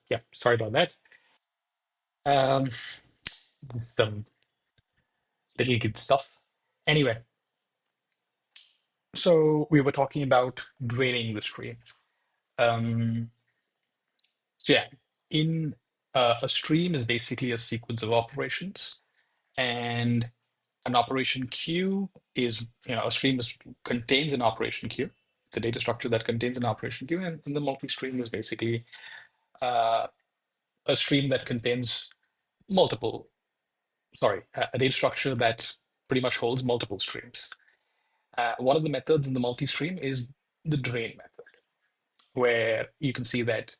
Yeah, sorry about that. Um, some little kid stuff. Anyway, so we were talking about draining the stream. Um, so yeah, in a stream is basically a sequence of operations, and an operation queue is, a stream contains an operation queue. It's a data structure that contains an operation queue, and the multi-stream is basically uh, a stream that contains multiple, sorry, a data structure that pretty much holds multiple streams. One of the methods in the multi-stream is the drain method, where you can see that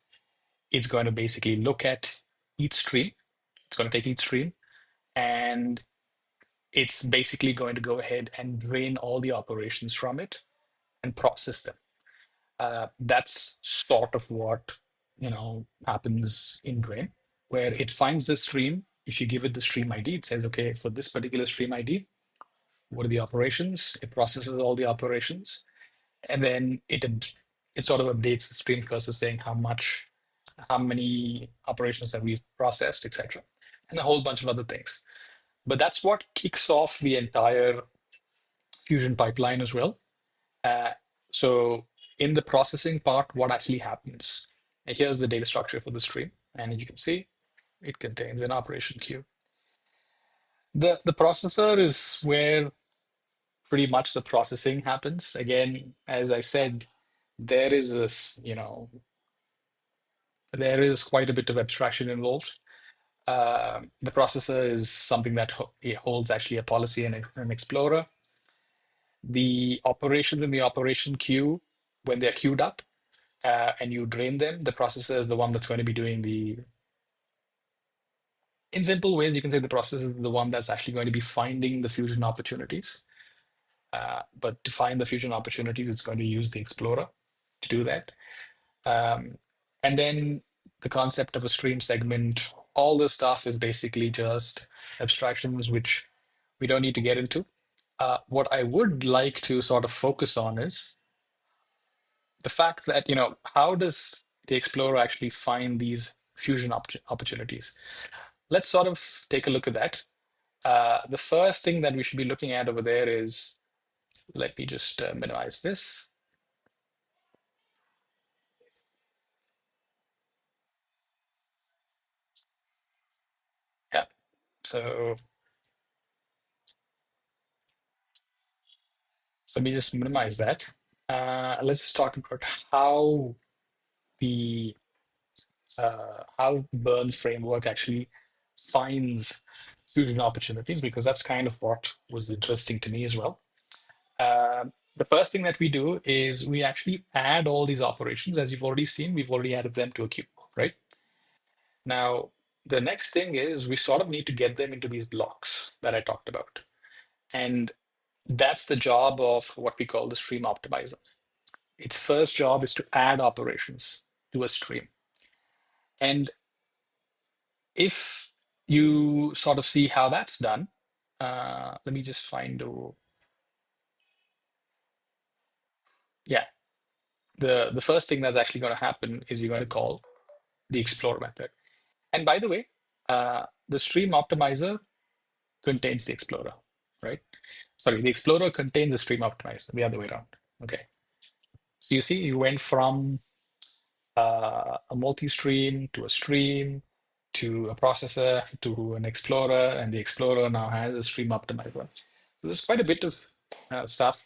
it's going to basically look at each stream. It's going to take each stream, and it's basically going to go ahead and drain all the operations from it and process them. That's sort of what happens in drain, where it finds the stream. If you give it the stream ID, it says, okay, for this particular stream ID, what are the operations? It processes all the operations, and then it sort of updates the stream cursor saying how many operations have we processed, etc., and a whole bunch of other things. But that's what kicks off the entire Fusion pipeline as well. Uh, so in the processing part, what actually happens? And here's the data structure for the stream, and as you can see, it contains an operation queue. The processor is where pretty much the processing happens. Again, as I said, there is this, there is quite a bit of abstraction involved. The processor is something that it holds actually a policy and an explorer. The operations in the operation queue, when they're queued up and you drain them, the processor is the one that's going to be doing in simple ways, you can say the processor is the one that's actually going to be finding the fusion opportunities. But to find the fusion opportunities, it's going to use the explorer to do that. Um, and then the concept of a stream segment, all this stuff is basically just abstractions, which we don't need to get into. What I would like to sort of focus on is the fact that, how does the Explorer actually find these fusion opportunities? Let's sort of take a look at that. The first thing that we should be looking at over there is, let me just minimize this. Yeah, so let me just minimize that. Let's just talk about the how Burns framework actually finds fusion opportunities, because that's kind of what was interesting to me as well. The first thing that we do is we actually add all these operations. As you've already seen, we've already added them to a queue, right? Now, the next thing is we sort of need to get them into these blocks that I talked about. And that's the job of what we call the stream optimizer. Its first job is to add operations to a stream. And if you sort of see how that's done, let me just find yeah, the first thing that's actually going to happen is you're going to call the Explorer method. And by the way, the stream optimizer contains the Explorer, right? Sorry, the Explorer contains the stream optimizer, the other way around. Okay. So you see, you went from a multi-stream to a stream to a processor to an Explorer, and the Explorer now has a stream optimizer. So there's quite a bit of stuff,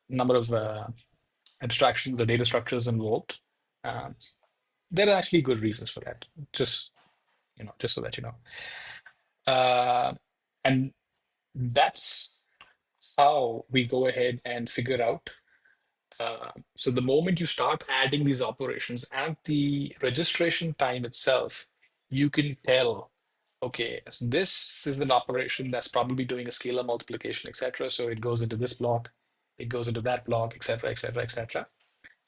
number of abstractions, the data structures involved. Um, there are actually good reasons for that. Just so that you know. And that's how we go ahead and figure out. So the moment you start adding these operations at the registration time itself, you can tell, okay, so this is an operation that's probably doing a scalar multiplication, etc. So it goes into this block, it goes into that block, etc., etc., etc.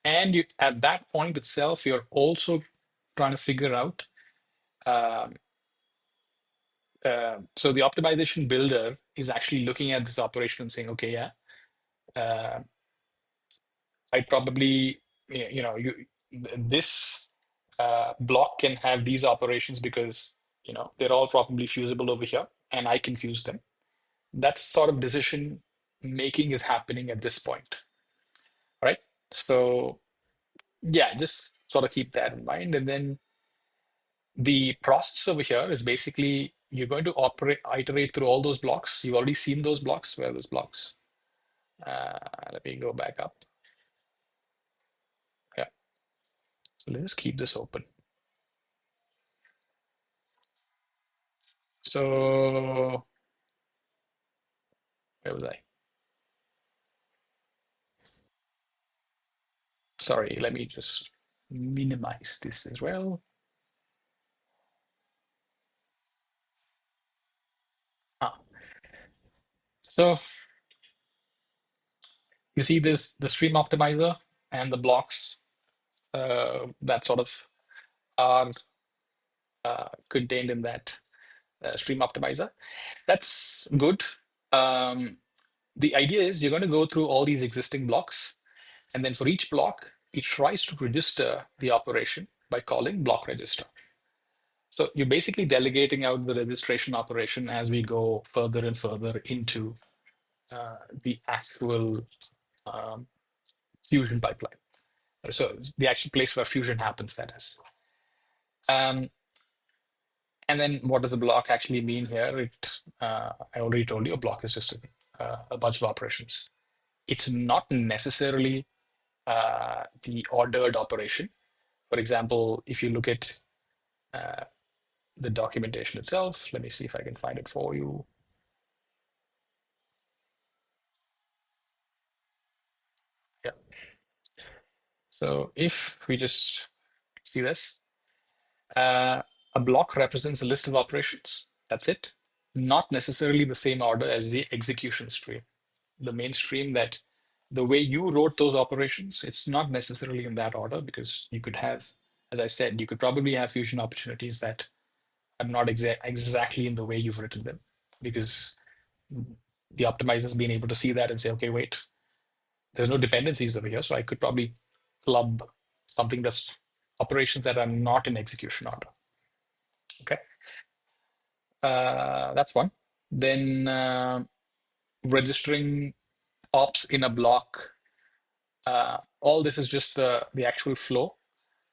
And at that point itself, you're also trying to figure out. Um, so the optimization builder is actually looking at this operation and saying, okay, yeah, I probably, this block can have these operations because they're all probably fusible over here, and I can fuse them. That sort of decision making is happening at this point, right? So yeah, just sort of keep that in mind. And then the process over here is basically you're going to iterate through all those blocks. You've already seen those blocks. Where are those blocks? Let me go back up. Yeah. So let's keep this open. So where was I? Sorry, let me just minimize this as well. Ah, so you see this, the stream optimizer and the blocks that sort of are contained in that stream optimizer. That's good. Um, the idea is you're going to go through all these existing blocks, and then for each block, it tries to register the operation by calling block register. So you're basically delegating out the registration operation as we go further and further into the actual um, fusion pipeline. So the actual place where fusion happens, that is. Um, and then what does a block actually mean here? I already told you a block is just a bunch of operations. It's not necessarily the ordered operation. For example, if you look at the documentation itself, let me see if I can find it for you. Yeah. So if we just see this, a block represents a list of operations. That's it. Not necessarily the same order as the execution stream. The main stream, that the way you wrote those operations, it's not necessarily in that order, because you could have, as I said, you could probably have fusion opportunities that are not exactly in the way you've written them, because the optimizer's been able to see that and say, okay, wait, there's no dependencies over here, so I could probably club something that's operations that are not in execution order. Okay, that's one. Then registering ops in a block. All this is just the actual flow.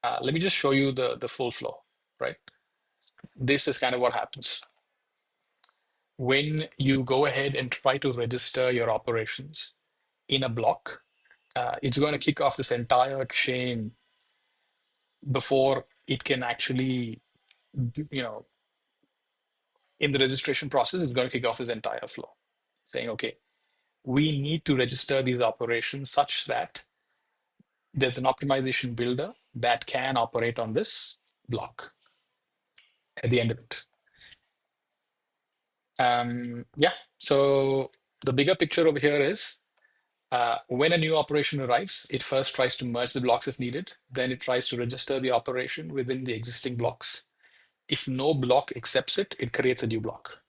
Let me just show you the full flow, right? This is kind of what happens when you go ahead and try to register your operations in a block. It's going to kick off this entire chain before it can actually, in the registration process, it's going to kick off this entire flow, saying, okay, we need to register these operations such that there's an optimization builder that can operate on this block at the end of it. Yeah, so the bigger picture over here is when a new operation arrives, it first tries to merge the blocks if needed. Then it tries to register the operation within the existing blocks. If no block accepts it, it creates a new block.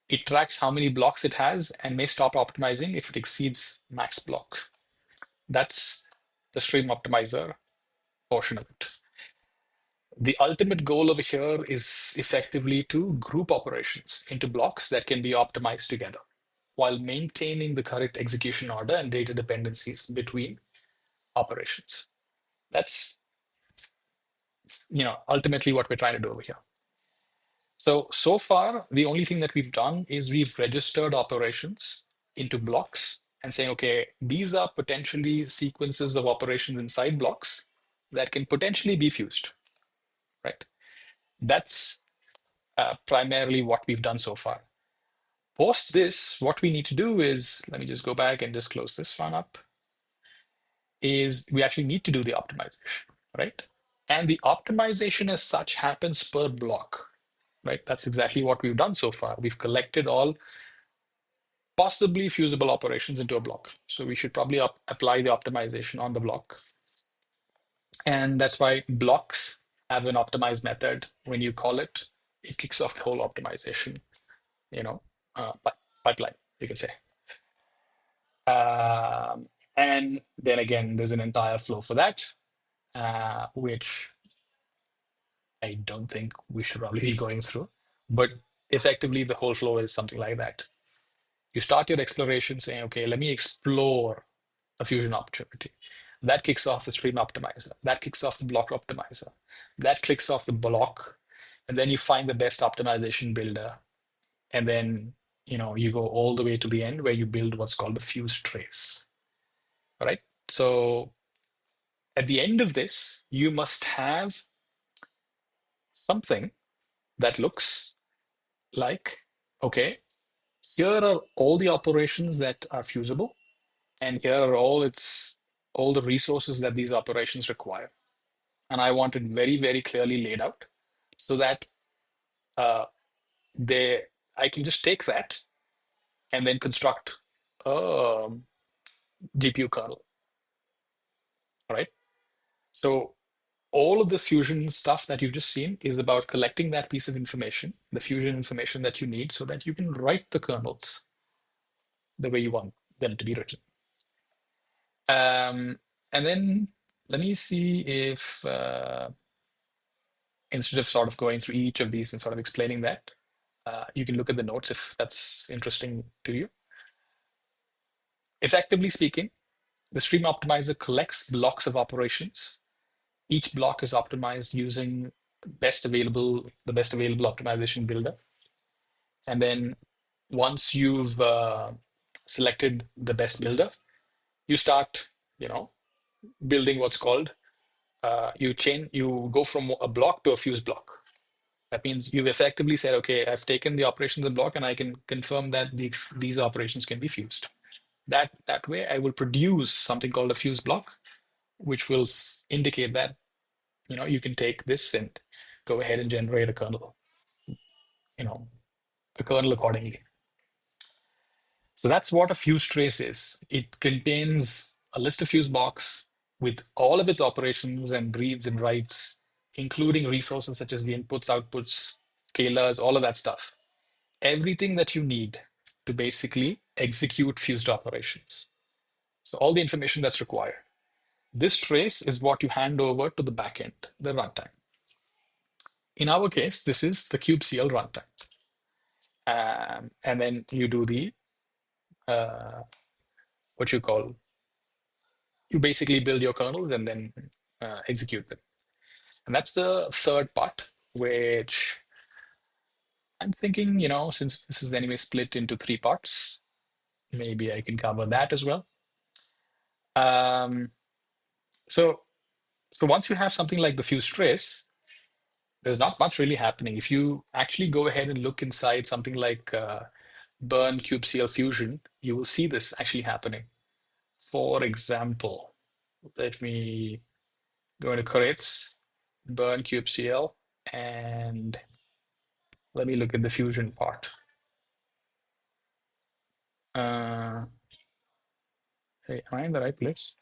It tracks how many blocks it has and may stop optimizing if it exceeds max blocks. That's the stream optimizer portion of it. The ultimate goal over here is effectively to group operations into blocks that can be optimized together while maintaining the correct execution order and data dependencies between operations. That's ultimately what we're trying to do over here. So far, the only thing that we've done is we've registered operations into blocks and saying, okay, these are potentially sequences of operations inside blocks that can potentially be fused, right? That's primarily what we've done so far. Post this, what we need to do is, let me just go back and just close this one up, is we actually need to do the optimization, right? And the optimization as such happens per block, right? That's exactly what we've done so far. We've collected all possibly fusible operations into a block. So we should probably apply the optimization on the block. And that's why blocks have an optimize method. When you call it, it kicks off the whole optimization, pipeline, you can say. And then again, there's an entire flow for that, which I don't think we should probably be going through. But effectively, the whole flow is something like that. You start your exploration saying, okay, let me explore a fusion opportunity. That kicks off the stream optimizer. That kicks off the block optimizer. That clicks off the block. And then you find the best optimization builder. And then, you go all the way to the end where you build what's called a fuse trace. All right. So at the end of this, you must have something that looks like, okay, here are all the operations that are fusible, and here are all the resources that these operations require. And I want it very, very clearly laid out so that uh, they I can just take that and then construct a GPU kernel. All right. So all of the fusion stuff that you've just seen is about collecting that piece of information, the fusion information that you need, so that you can write the kernels the way you want them to be written. And then let me see if instead of sort of going through each of these and sort of explaining that, you can look at the notes if that's interesting to you. Effectively speaking, the stream optimizer collects blocks of operations. Each block is optimized using the best available optimization builder. And then once you've selected the best builder, you start, building what's called you go from a block to a fuse block. That means you've effectively said, okay, I've taken the operations of the block and I can confirm that these operations can be fused. That way, I will produce something called a fuse block, which will indicate that you can take this and go ahead and generate a kernel, a kernel accordingly. So that's what a fuse trace is. It contains a list of fuse blocks with all of its operations and reads and writes, including resources such as the inputs, outputs, scalars, all of that stuff. Everything that you need to basically execute fused operations. So all the information that's required. This trace is what you hand over to the backend, the runtime. In our case, this is the CubeCL runtime. And then you do the, you basically build your kernels and then execute them. And that's the third part, which I'm thinking, since this is anyway split into three parts, maybe I can cover that as well. Um, so once you have something like the fuse trace, there's not much really happening. If you actually go ahead and look inside something like Burn CubeCL Fusion, you will see this actually happening. For example, let me go into crates, Burn CubeCL, and let me look at the fusion part. Hey, am I in the right place?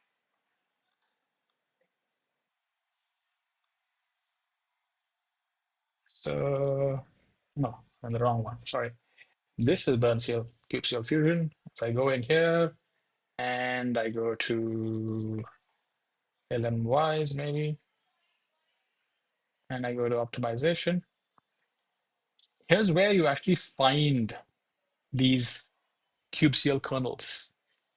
So, no, I'm the wrong one. Sorry. This is Burn CubeCL Fusion. If I go in here and I go to LMYs maybe, and I go to optimization, here's where you actually find these CubeCL kernels,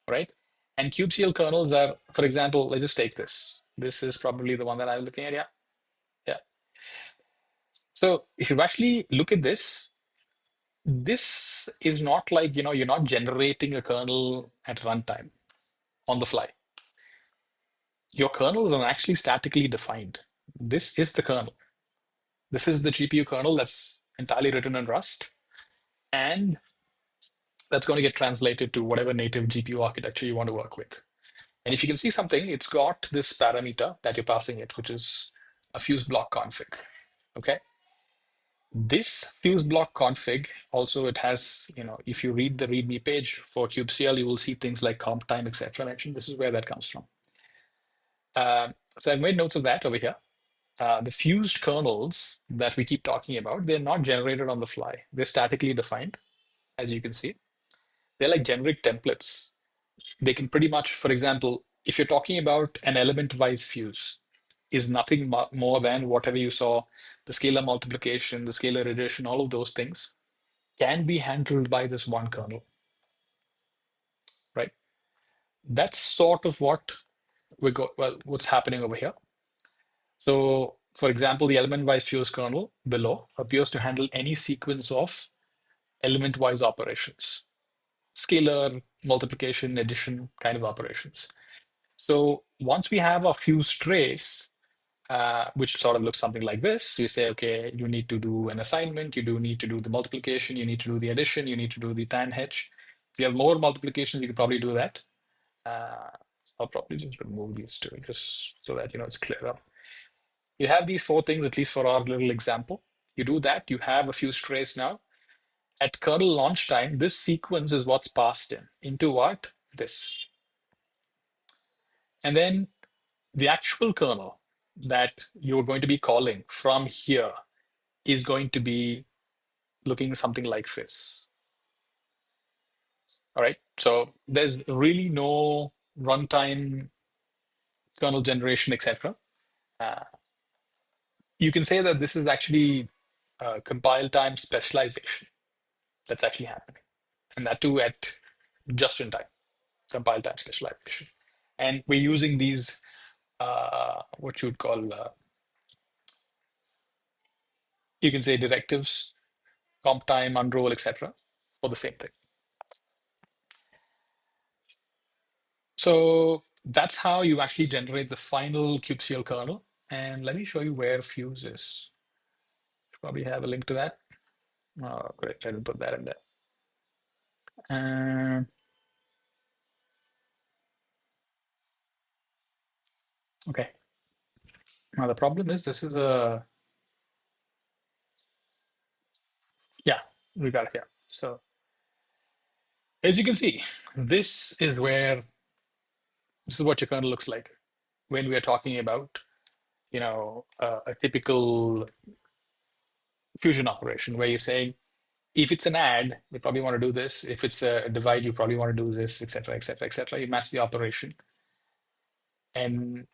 right? And CubeCL kernels are, for example, let's just take this. This is probably the one that I'm looking at. Yeah. Yeah. So if you actually look at this, this is not like, you're not generating a kernel at runtime on the fly. Your kernels are actually statically defined. This is the kernel. This is the GPU kernel that's entirely written in Rust. And that's going to get translated to whatever native GPU architecture you want to work with. And if you can see something, it's got this parameter that you're passing it, which is a fuse block config. Okay. This fuse block config also, it has, if you read the README page for CubeCL, you will see things like comp time, etc. mentioned. This is where that comes from. So I've made notes of that over here. The fused kernels that we keep talking about, they're not generated on the fly. They're statically defined, as you can see. They're like generic templates. They can pretty much, for example, if you're talking about an element-wise fuse, is nothing more than whatever you saw, the scalar multiplication, the scalar addition, all of those things can be handled by this one kernel, right? That's sort of what's happening over here. So, for example, the element-wise fuse kernel below appears to handle any sequence of element-wise operations, scalar, multiplication, addition kind of operations. So once we have a fuse trace, which sort of looks something like this, you say, okay, you need to do an assignment, you do need to do the multiplication, you need to do the addition, you need to do the tan hedge. If you have more multiplications, you could probably do that. I'll probably just remove these two just so that it's clear up. You have these four things, at least for our little example. You do that, you have a fuse trace now. At kernel launch time, this sequence is what's passed into what? This. And then the actual kernel that you're going to be calling from here is going to be looking something like this. All right. So there's really no runtime kernel generation, etc. Uh, you can say that this is actually compile time specialization that's actually happening. And that too at just in time, compile time specialization. And we're using these, what you would call, you can say directives, comp time, unroll, etc. for the same thing. So that's how you actually generate the final CubeCL kernel. And let me show you where Fuse is. Probably have a link to that. Oh, great, I didn't put that in there. Okay. Now the problem is this is yeah, we got it here. So as you can see, this is what your kernel looks like when we are talking about, a typical fusion operation where you're saying, if it's an add, you probably want to do this. If it's a divide, you probably want to do this, etc., etc., etc. You match the operation, and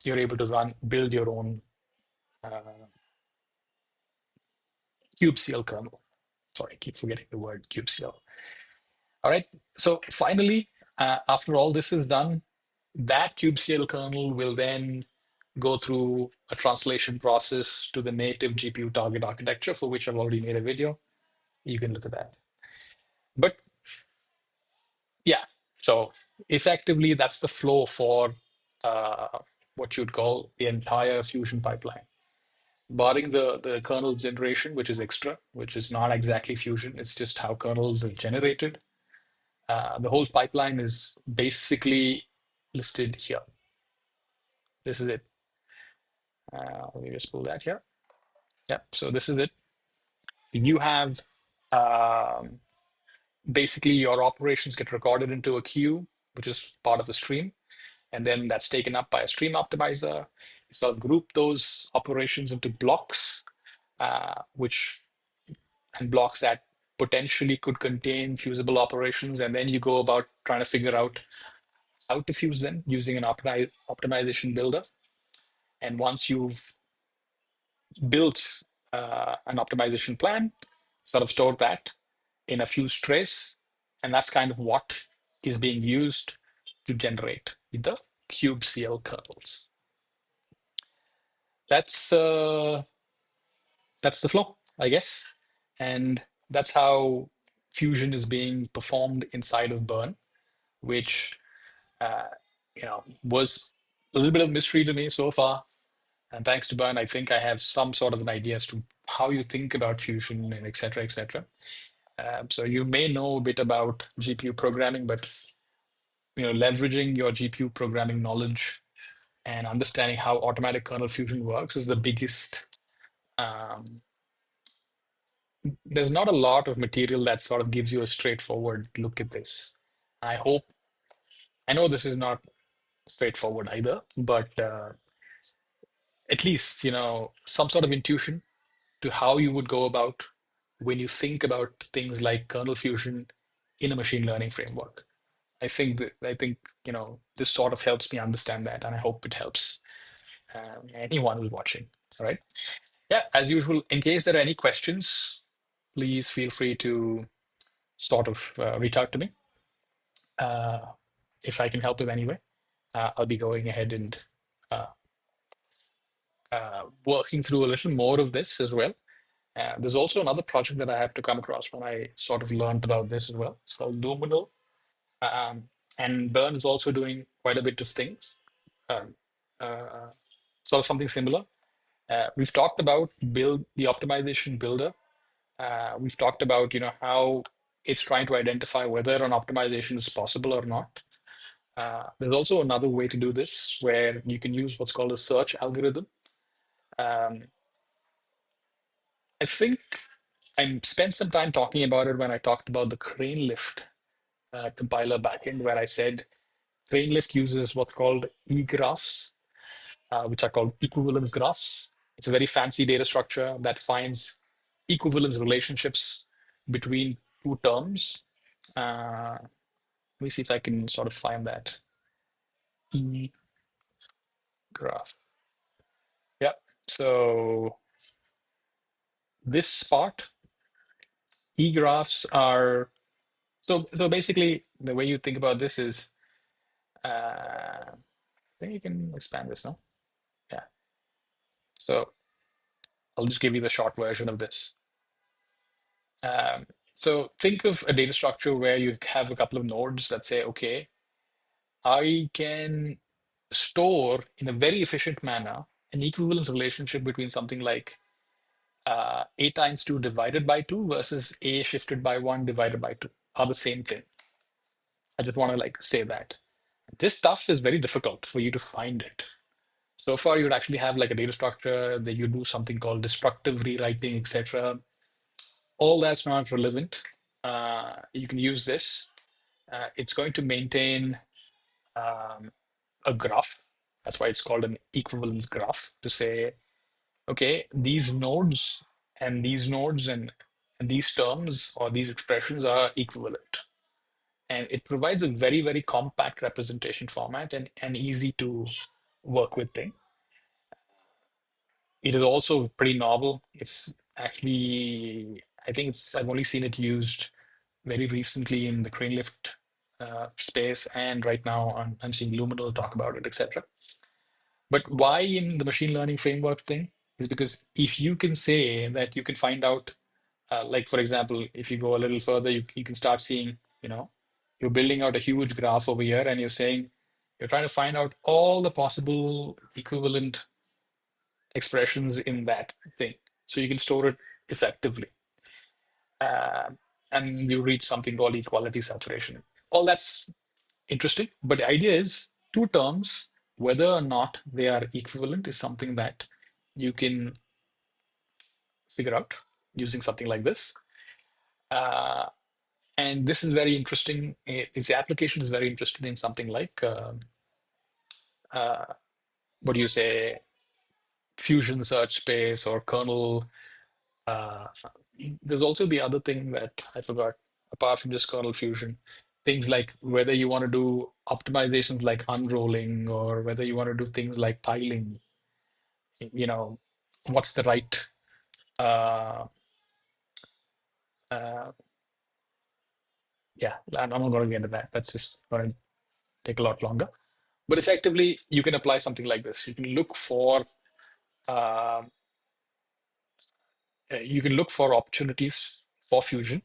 you're able to build your own CubeCL kernel. Sorry, I keep forgetting the word CubeCL. All right. So finally, after all this is done, that CubeCL kernel will then go through a translation process to the native GPU target architecture, for which I've already made a video. You can look at that. But yeah, so effectively, that's the flow for uh, what you'd call the entire fusion pipeline. Barring the kernel generation, which is extra, which is not exactly fusion, it's just how kernels are generated. The whole pipeline is basically listed here. This is it. Let me just pull that here. Yeah, so this is it. You have basically your operations get recorded into a queue, which is part of the stream, and then that's taken up by a stream optimizer. You sort of group those operations into blocks, and blocks that potentially could contain fusible operations, and then you go about trying to figure out how to fuse them using an optimization builder. And once you've built an optimization plan, sort of store that in a fuse trace, and that's kind of what is being used to generate the CubeCL kernels. That's the flow, I guess, and that's how fusion is being performed inside of Burn, which uh, was a little bit of mystery to me so far. And thanks to Burn, I think I have some sort of an idea as to how you think about fusion and et cetera, et cetera. So you may know a bit about GPU programming, but leveraging your GPU programming knowledge and understanding how automatic kernel fusion works is the biggest. There's not a lot of material that sort of gives you a straightforward look at this. I know this is not straightforward either, but at least some sort of intuition to how you would go about when you think about things like kernel fusion in a machine learning framework. I think this sort of helps me understand that, and I hope it helps. anyone who's watching. All right. Yeah, as usual, in case there are any questions, please feel free to sort of reach out to me. Uh, if I can help in any way, I'll be going ahead and uh, working through a little more of this as well. There's also another project that I have to come across when I sort of learned about this as well. It's called Luminal. Um, and Bern is also doing quite a bit of things, um, uh, sort of something similar. We've talked about build the optimization builder. We've talked about how it's trying to identify whether an optimization is possible or not. There's also another way to do this where you can use what's called a search algorithm. Um, I think I spent some time talking about it when I talked about the crane lift compiler backend, where I said crane lift uses what's called e-graphs, which are called equivalence graphs. It's a very fancy data structure that finds equivalence relationships between two terms. Let me see if I can sort of find that e-graph. Yeah. So this part, e-graphs are so basically the way you think about this is I think you can expand this now. Yeah. So I'll just give you the short version of this. So think of a data structure where you have a couple of nodes that say, okay, I can store in a very efficient manner an equivalence relationship between something like a times 2 divided by 2 versus a shifted by 1 divided by 2 are the same thing. I just want to say that. This stuff is very difficult for you to find it. So far, you'd actually have like a data structure that you do something called destructive rewriting, etc. All that's not relevant. You can use this. It's going to maintain um, a graph. That's why it's called an equivalence graph to say, okay, these nodes and these nodes and these terms or these expressions are equivalent. And it provides a very, very compact representation format and easy to work with thing. It is also pretty novel. It's actually, I think I've only seen it used very recently in the crane lift space, and right now I'm seeing Luminal talk about it, etc. But why in the machine learning framework thing is because if you can say that you can find out, like for example, if you go a little further, you can start seeing, you're building out a huge graph over here, and you're saying you're trying to find out all the possible equivalent expressions in that thing, so you can store it effectively. And you reach something called equality saturation. All that's interesting, but the idea is two terms, whether or not they are equivalent, is something that you can figure out using something like this. And this is very interesting. Its application is very interesting in something like, what do you say, fusion search space or kernel. Uh, there's also the other thing that I forgot, apart from just kernel fusion, things like whether you want to do optimizations like unrolling or whether you want to do things like tiling, what's the right, uh, uh, yeah, I'm not going to get into that. That's just going to take a lot longer. But effectively, you can apply something like this. Um, you can look for opportunities for fusion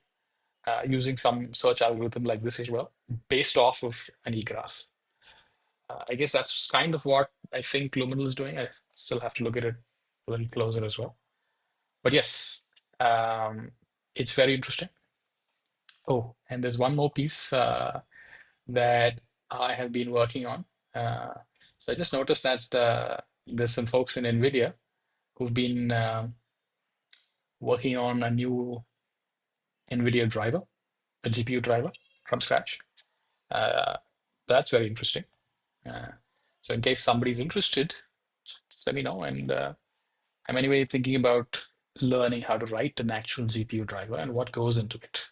using some search algorithm like this as well, based off of an egraph. I guess that's kind of what I think Luminal is doing. I still have to look at it a little closer as well. But yes, it's very interesting. Oh, and there's one more piece that I have been working on. Uh, so I just noticed that there's some folks in Nvidia who've been working on a new Nvidia driver, a GPU driver from scratch. Uh, that's very interesting. Uh, so in case somebody's interested, just let me know. And I'm anyway thinking about learning how to write an actual GPU driver and what goes into it.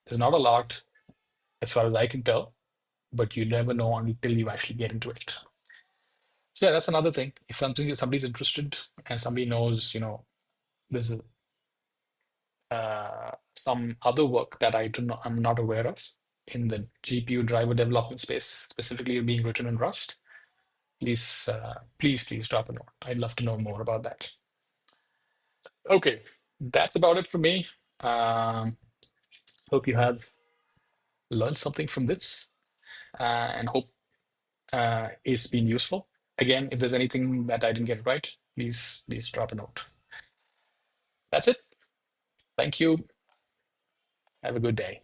There's not a lot, as far as I can tell, but you never know until you actually get into it. So yeah, that's another thing. If somebody's interested and somebody knows, there's some other work that I'm not aware of in the GPU driver development space, specifically being written in Rust, please drop a note. I'd love to know more about that. Okay, that's about it for me. Um, Hope you have learned something from this, and hope it's been useful. Again, if there's anything that I didn't get right, please drop a note. That's it. Thank you. Have a good day.